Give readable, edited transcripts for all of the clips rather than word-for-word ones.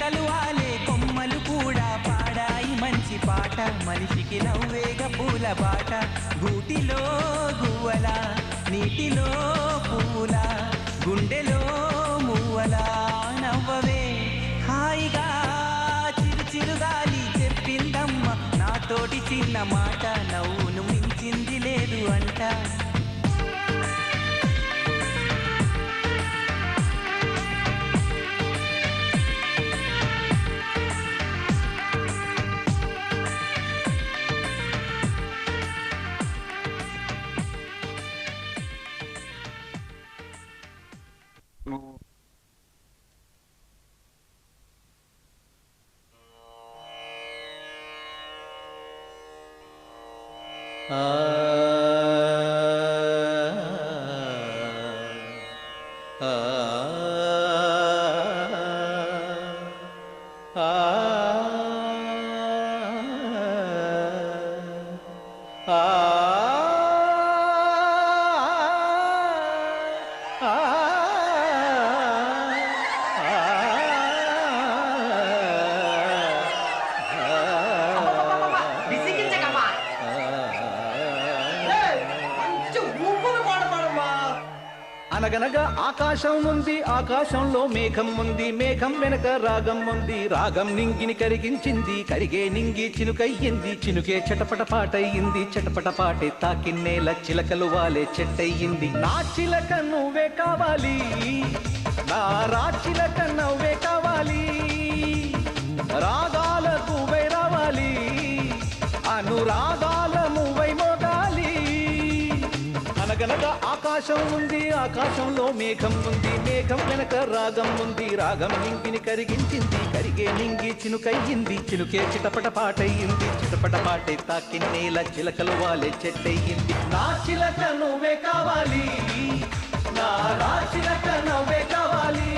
చిలకలు వాలే కొమ్మలు కూడా పాడాయి మంచి పాట మనిషికి నవ్వేగ పూల బాట గూటిలో గువ్వల నీటిలో పూల గుండెలో మువ్వల నవ్వవే హాయిగా చిరుచిరుగాలి చెప్పిందమ్మ నాతోటి చిన్న మాట నవ్వును మించింది లేదు అంట అనగనగా ఆకాశం ఉంది ఆకాశంలో మేఘం ఉంది మేఘం వెనక రాగం ఉంది రాగం నింగిని కరిగించింది కరిగే నింగి చినుకయ్యింది చినుకే చటపట పాటయ్యింది చటపట పాటే తాకిన్నేల చిలకలు వాలే చెట్టయ్యింది నా చిలక నువ్వే కావాలి నా రా చిలక నువ్వే కావాలి రాగాలకు వై రావాలి అనురాగాల నువ్వై మోగాలి అనగనగా ఆకాశం ఉంది ఆకాశంలో మేఘం ఉంది మేఘం వెనక రాగం ఉంది రాగం నింగిని కరిగించింది కరిగే నింగి చినుకయ్యింది చినుకే చిటపట పాటయ్యింది చిటపట పాటే తాకిన్నేల చిలకలు వాలే చెట్టయ్యింది నా చిలక నువ్వే కావాలి నా రా చిలక నువ్వే కావాలి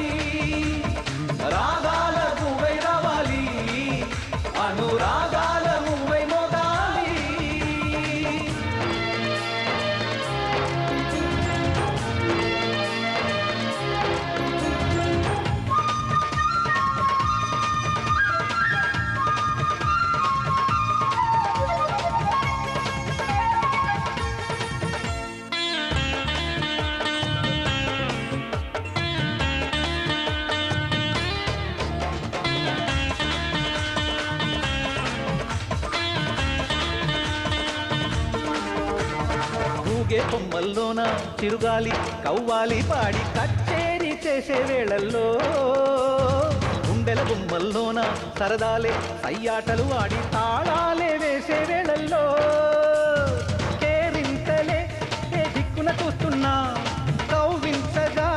రాగాల నువ్వై రావాలి అనురాగాల నువ్వై మోగాలి ఊగే కొమ్మల్లోన చిరుగాలి కవ్వాలి పాడి కచ్చేరి చేసే వేళల్లో గుండెల గుమ్మల్లోన సరదాలే సయ్యాటలు ఆడి తాళాలే వేసే వేళల్లో కేరింతలే ఏ దిక్కున చూస్తున్నా కవ్వించగా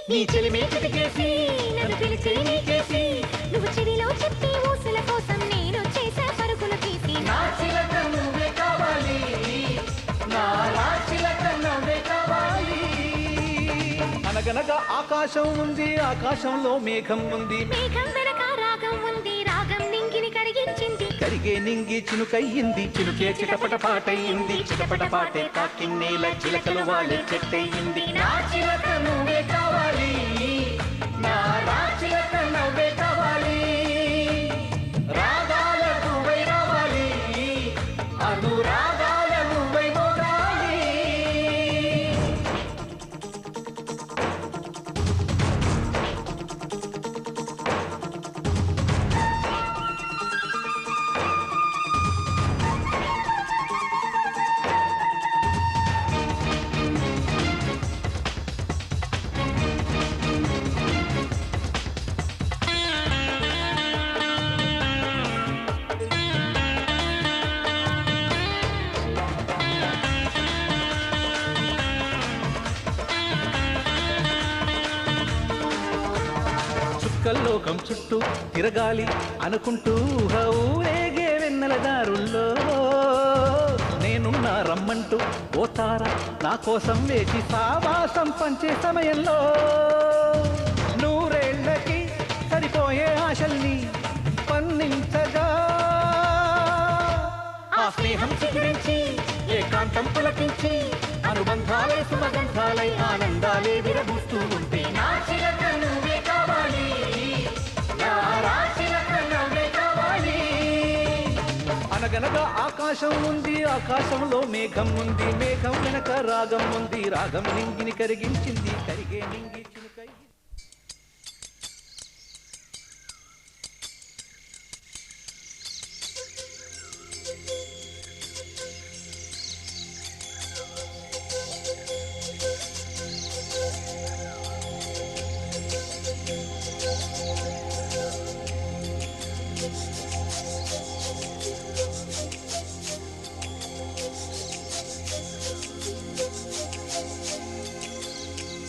నీ చెలిమే చిటికేసి నన్ను పిలిచే నీకేసి నువ్వు చెడిలో చెప్పి ఊసల కోసం నేను చేసే పరుగులు తీసి నా చిలక నువ్వే కావాలి నా రా చిలక నువ్వే కావాలి అనగనగా ఆకాశం ఉంది ఆకాశంలో మేఘం ఉంది మేఘం వెనక రాగం ఉంది రాగం నింగిని కరిగించింది కరిగే నింగి చినుకయ్యింది చినుకే చిటపట పాటయ్యింది చిటపట పాటే తాకిన్నేల చిలకలు వాలే చెట్టయ్యింది నా చిలక నువ్వే కావాలి నా రా చిలక నువ్వే కావాలి రాగాల నువ్వై రావాలి అనురాగాల నువ్వై మోగాలి చుక్కల్లోకం చుట్టూ తిరగాలి అనుకుంటూ ఊరేగే వెన్నెల దారుల్లో నేనున్నా రమ్మంటూ ఓ తార నా కోసం వేచి సావాసం పంచే సమయంలో నూరేళ్లకి సరిపోయే ఆశల్ని పన్ని స్నేహం చిగురించి ఏకాంతం పులకించి అనుబంధాలే సుమగంధాలై ఆనందాలే విరబూస్తూ ఉంటే నా చిలక నువ్వే కావాలి, నా రాచిలక నువ్వే కావాలి. అనగనగా ఆకాశం ఉంది, ఆకాశంలో మేఘం ఉంది, మేఘం వెనక రాగం ఉంది, రాగం నింగిని కరిగించింది, కరిగే నింగి చిలుకై.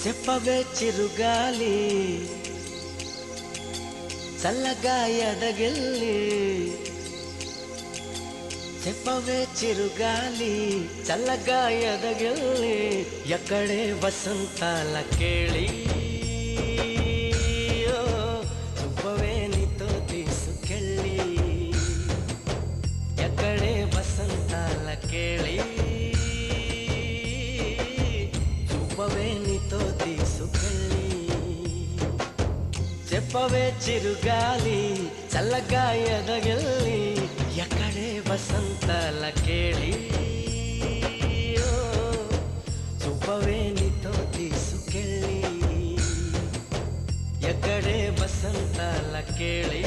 చెప్పవే చిరుగాలి చల్లగా ఎదగిల్లి, చెప్పవే చిరుగాలి చల్లగా ఎదగిల్లి, ఎక్కడే వసంతాల కేళి, చూపవే నీతో తీసుకెళ్ళి, ఎక్కడే వసంతాల కేళి, చూపవే నీతో తీసుకెళ్ళి. చెప్పవే చిరుగాలి చల్లగా ఎదగిల్లి, ఎక్కడే వసంతాల కేళి, చూపవే నీతో తీసుకెళ్ళి, ఎక్కడే వసంతాల కేళి,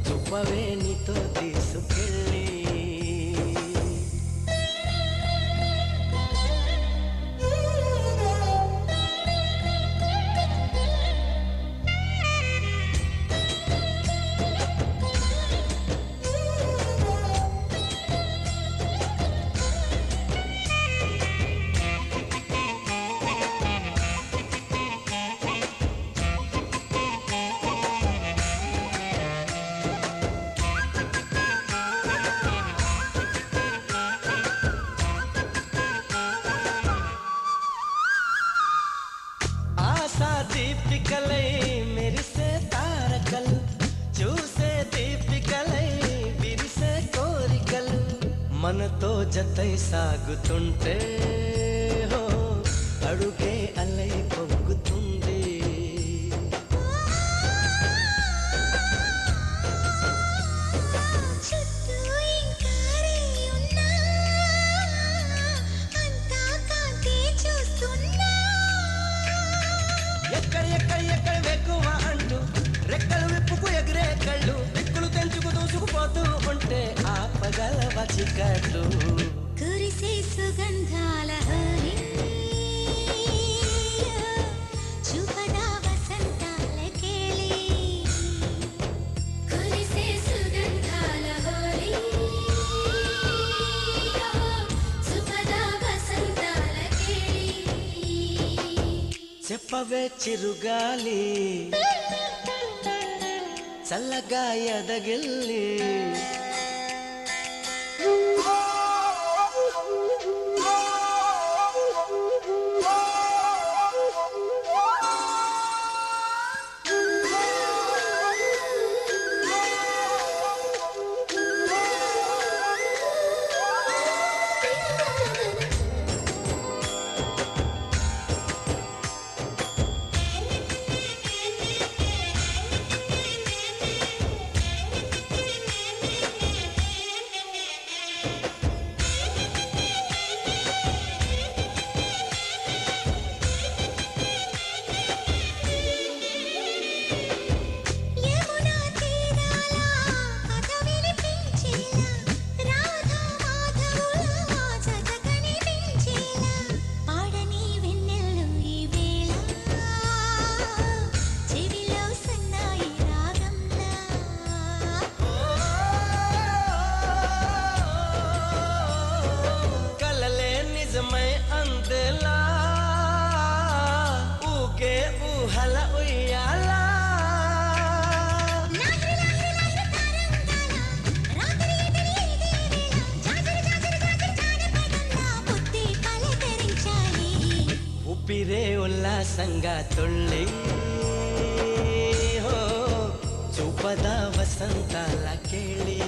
చూపవే నీతో తీసుకెళ్ళి. దీపికలై మెరిసే తారకలు, చూసే దీపికలై విరిసే కోరికలు, మనతో జతై సాగుతుంటే హో అడుగే అలై పొంగుతుంది. ఎక్కడ వెక్కువ అంటూ రెక్కలు విప్పుకు ఎగిరే కళ్ళు, దిక్కులు తెంచుకు దూసుకుపోతూ ఉంటే ఆపగలవ చికట్లు. కురిసే సుగంధాల హరి, చూపదా వసంతాల కేళి, కురిసే సుగంధాల హరి, చూపదా వసంతాల కేళి. చెప్పవే చిరుగాలి చల్లగా ఎదగిల్లి, ఊపిరే ఉల్లాసంగా తుళ్ళి హో చూపదా వసంతాల కేళి.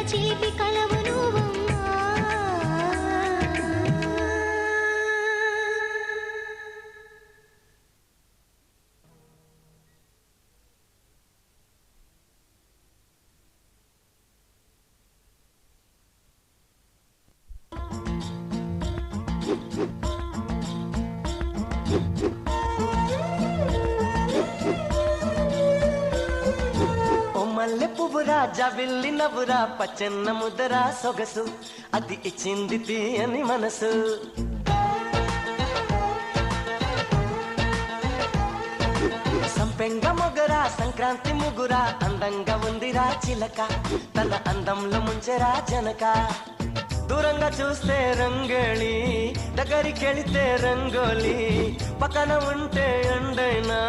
చిలిపి కలవు నువ్వమ్మా. మల్లె పువ్వురా జాబిల్లి నవ్వురా పచ్చన్న ముద్దరా సొగసు అది ఇచ్చింది తీయని మనసు సంపెంగ మొగరా సంక్రాంతి ముగురా అందంగా ఉందిరా చిలక తన అందంలో ముంచెరా జనక దూరంగా చూస్తే రంగళి దగ్గరికెళితే రంగోలి పక్కన ఉంటే ఎండైనా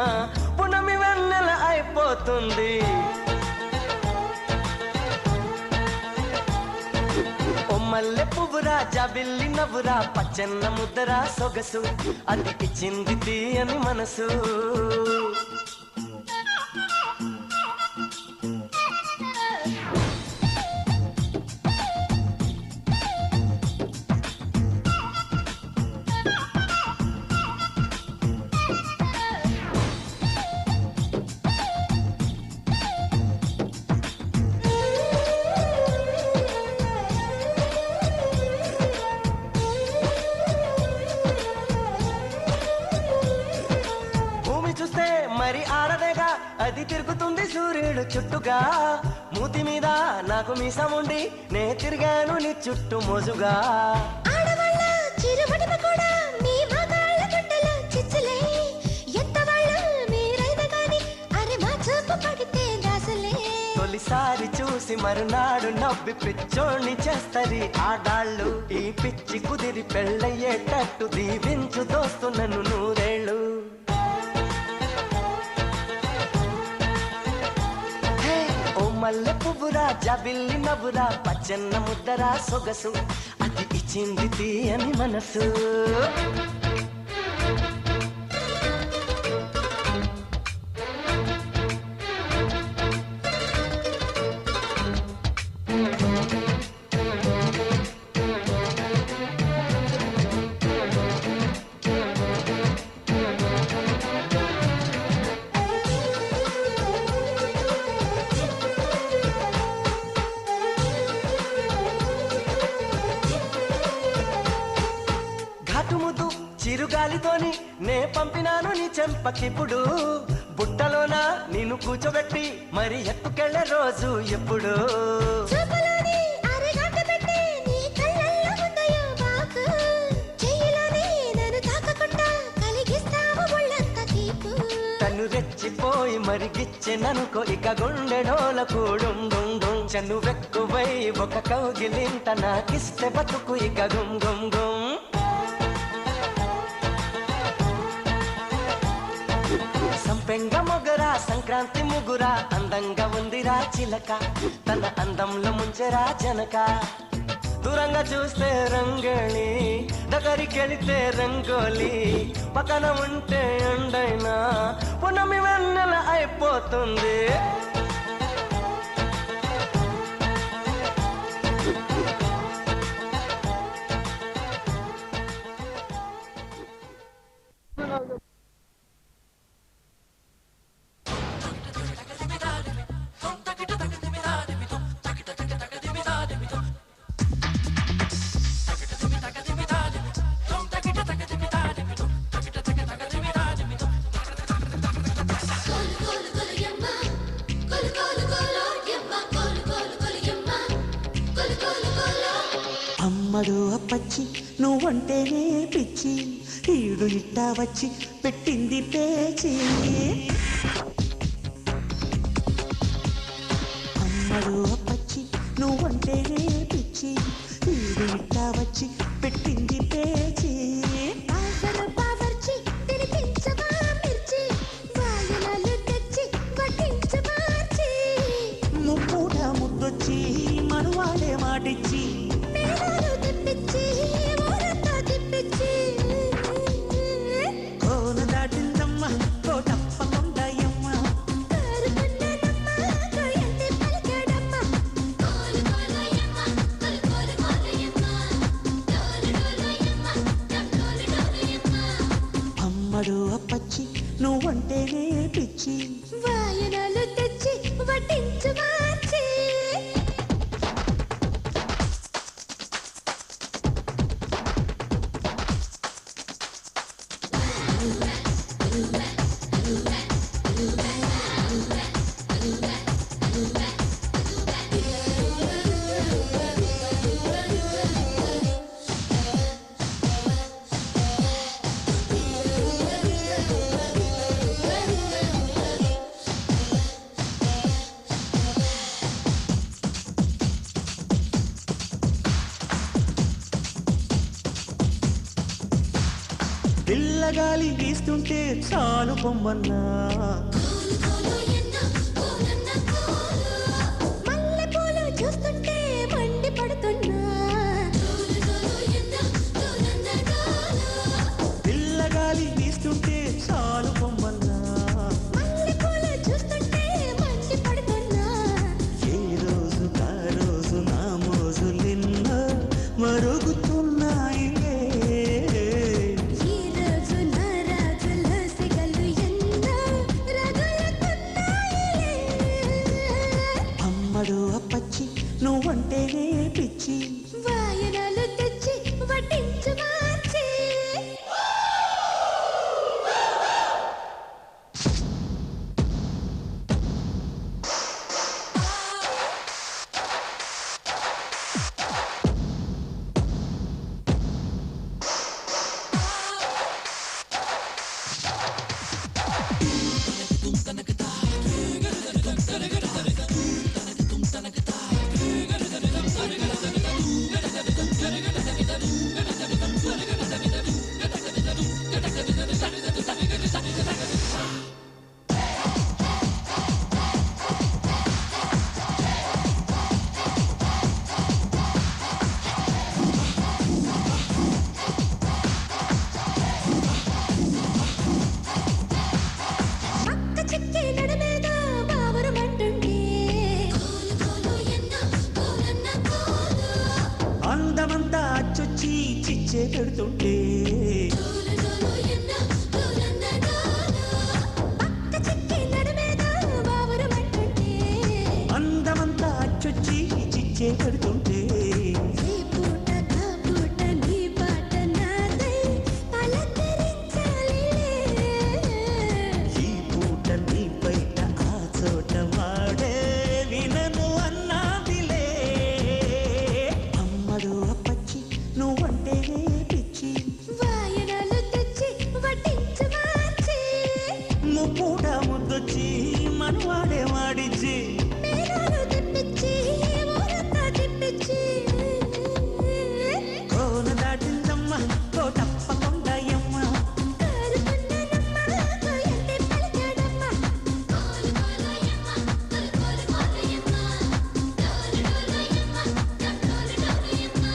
పునమి వెన్నెల అయిపోతుంది మల్లె పువ్వురా జాబిల్లి నవ్వురా పచ్చన్న ముద్దరా సొగసు అది ఇచ్చింది తీయని మనసు మరి ఆడదేగా అది తిరుగుతుంది సూర్యుడు చుట్టుగా మూతి మీద నాకు మీసముండి నే తిరిగాను నీ చుట్టూ మోజుగా తొలిసారి చూసి మరునాడు నవ్వి పిచ్చోణ్ణి చేస్తది ఆడాళ్ళు ఈ పిచ్చి కుదిరి పెళ్ళయ్యేటట్టు దీవించు దోస్తు నన్ను నూరేళ్ళు మల్లె పువ్వురా జాబిల్లి నవ్వురా పచ్చన్న ముద్దరా సొగసు అది ఇచ్చింది తీయని మనసు చిరుగాలితోని నే పంపినాను నీ చెంపకిప్పుడు బుట్టలోన నిన్ను కూర్చోబెట్టి మరి ఎత్తుకెళ్లే రోజు ఎప్పుడు తను రెచ్చిపోయి మరిగిచ్చెననుకో ఇక గుండెడోల కూడుండు చనువెక్కువై ఒక కౌగిలింత నాకిస్తే బతుకు ఇక గుం గుం గుం సంపెంగ మొగరా సంక్రాంతి ముగురా అందంగా ఉందిరా చిలక తన అందంలో ముంచెరా జనక దూరంగా చూస్తే రంగళి దగ్గరికెళితే రంగోలి పక్కన ఉంటే ఎండైనా పునమి వెన్నెల అయిపోతుంది అమ్మడు అప్పచ్చి నువ్వంటేనే పిచ్చి ఈడు ఇట్టా వచ్చి పెట్టింది పేచి అమ్మడు అప్పచ్చి నువ్వంటేనే పిచ్చి ఈడు ఇట్టా వచ్చి పెట్టింది పేచి ముప్పూట ముద్దొచ్చి మనువాడే మాటిచ్చి కోన దాటిందమ్మ కోటప్ప కొండయమ్మ కోలు కోలు నువ్వంటేనే పిచ్చి వాయనాలు తెచ్చి వడ్డించు మార్చి పిల్లగాలి వీస్తుంటే చాలు పొమ్మన్నా మల్లె పూలు చూస్తుంటే మండి పడుతున్నా పిల్లగాలి వీస్తుంటే చాలు పొమ్మన్నా మల్లె పూలు చూస్తుంటే మండి పడుతున్నా ఏ రోజు కా రోజు నా మోజులెన్నో మరుగుతున్నాయిలే ఈ రోజు నా రాజుల సిగలు ఎన్నో రగులుతున్నాయిలే అమ్మడు అప్పచ్చి నువ్వంటేనే పిచ్చి వాయనాలు తెచ్చి వడ్డించు మార్చి పక్క చిక్కి నడమేదో బావరమంటుంటే అందమంతా అచ్చొచ్చి చిచ్చే పెడుతుంటే పక్క చిక్కి నడమేదో బావరమంటుంటే అందమంతా అచ్చొచ్చి చిచ్చే పెడుతుంటే ఈ పూట కా పూట నీ పాట నాదై పలకరించాలిలే ఈ పూట నీ బయట ఆ చోట వాడే వినను అన్నాదిలే అమ్మడు అప్పచ్చి నువ్వంటేనే పిచ్చి వాయనాలు తెచ్చి వడ్డించు మార్చి ముప్పూట ముద్దొచ్చి మనవాడే వాడిచ్చి మేనాలు తెప్పించి ఊరంతా తిప్పించి కోన దాటిందమ్మ కోటప్ప కొండయమ్మ కారుకున్నానమ్మా కోయంటే పలికాడమ్మా కోలు కోలోయమ్మ కోలు కోలోయమ్మ డోలు డోలోయమ్మ డోలు డోలోయమ్మ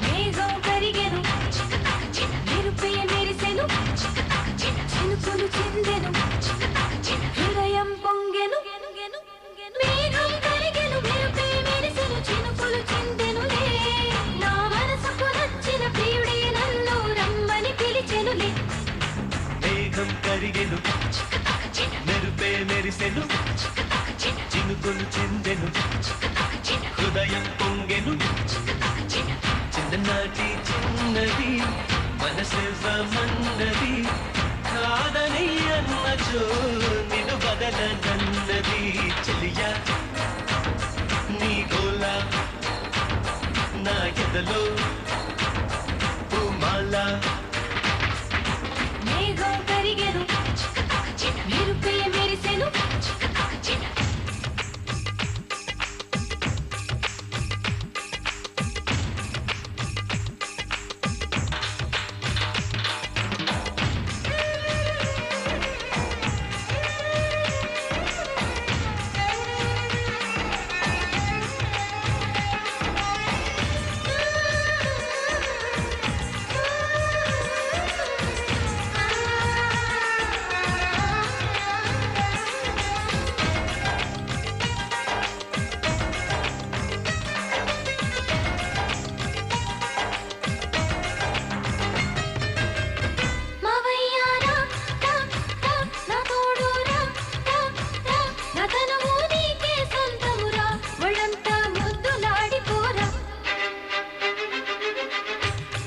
మేఘం కరిగెను మెరుపే మెరిసెను చినుకులు చిందెను హృదయం పొంగెను మేఘం కరిగెను మెరుపే మెరిసెను చినుకులు చిందెనులే నా మనసుకు నచ్చిన ప్రియుడే నన్ను రమ్మని పిలిచెనులే మేఘం కరిగెను మెరుపే మెరిసెను చినుకులు చిందెను హృదయం పొంగెను చిన్ననాటి చిన్నది మనసివ్వమన్నది కాదని అన్నచో నిన్ను వదలనన్నది చెలియా నీ గోల నా ఎదలో పూమాల మేఘం కరిగెను మెరుపే మెరిసెను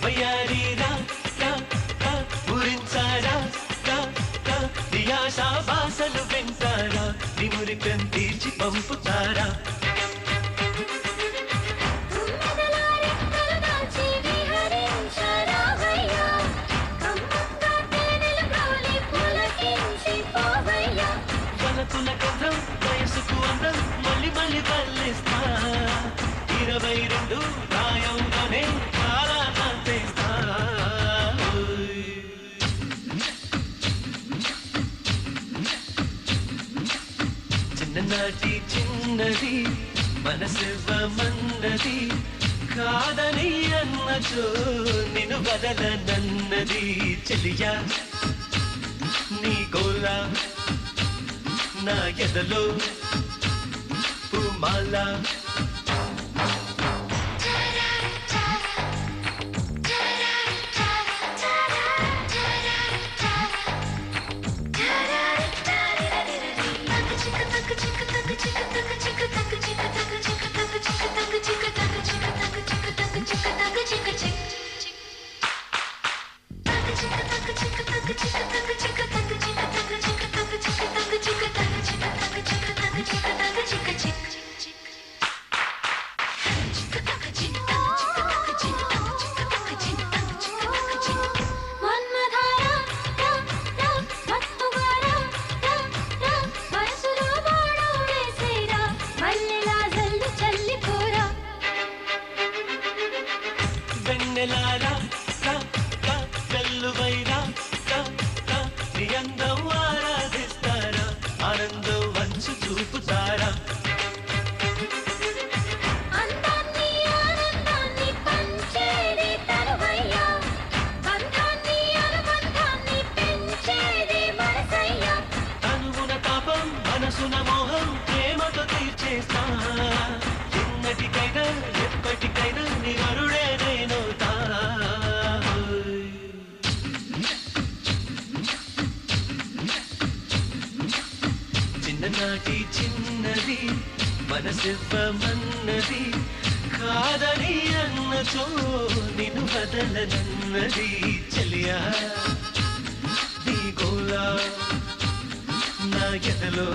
వయ్యారి రా రా రా ఊరించారా రా రా దియాశా బాసలు వెంటారా నిమురికం తీర్చి పంపుతారా వలపుల గంధం వయసుకు అందం మళ్ళీ మళ్ళీ వల్లిస్తా 22 రాయంగానే చాలా నాటేస్తా చిన్ననాటి చిన్నది మనసివ్వమన్నది కాదని అన్నచో నిన్ను వదలనన్నది చెలియా నీ గోల నా ఎదలో పూమాల వెన్నెలారా రా రా వెల్లువైరా రా రా నీ అందం ఆరాధిస్తారా ఆనందం వంచు చూపుతారా తనువున తాపం మనసున మోహం ప్రేమతో తీర్చేస్తా ఎన్నటికైనా ఎప్పటికైనా నీ వరుడే నేనవుతా చిన్ననాటి చిన్నది మనసివ్వమన్నది కాదని అన్నచో నిన్ను వదలనన్నది చెలియా నీ గోల నా ఎదలో